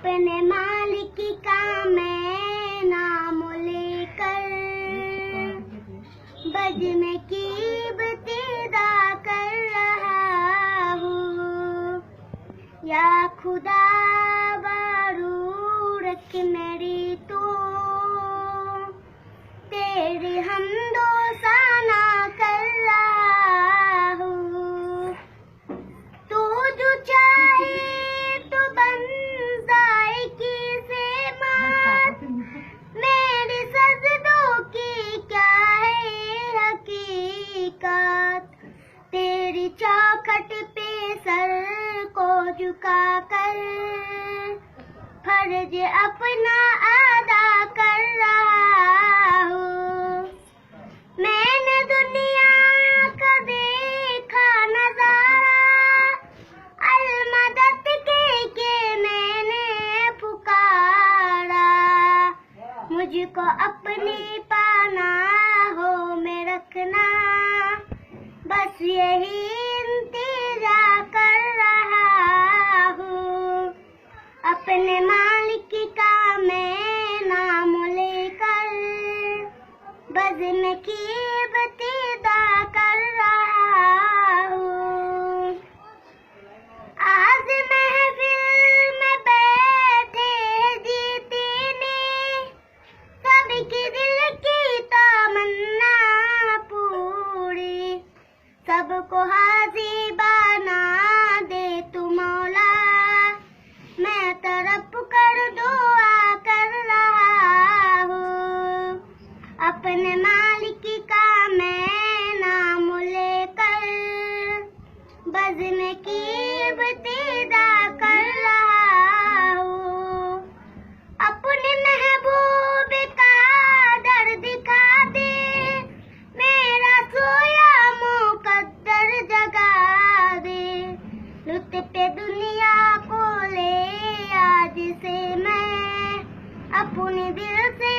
अपने मालिक का मैं नाम लेकर बज में कीबतीदा कर रहा हूँ। या खुदा बारू रख मेरी तो तेरी हमदो साना कर रहा हूँ। तू जो चाहे तो बन जाए किसे मात, मेरी सजदों की क्या है हकीकत। तेरी चौखट पे सर को झुका कर फर्ज अपना अदा कर रहा हूँ। मैंने दुनिया का देखा नजारा, अलमदद के मैंने पुकारा। मुझको अपनी पनाहों में रखना, बस यही इंतजार कर रहा हूँ। अपने मालिक का मैं नाम लेकर बज़ में कीबतीदा कर रहा हूँ। आज महफिल में बैठे जीतने, सबकी दिल की तमन्ना पूरी। सबको हाज़िर बना दे तू मौला, मैं तरफ कर दुआ कर रहा हूँ। अपने मालिक का मैं नाम लेकर बज़ में कीबतीदा कर रहा हूँ। अपने महबूब का दर दिखा दे, मेरा सोया मुकद्दर जगा दे। लुत्फ़े दुनिया को ले आज से मैं अपने दिल से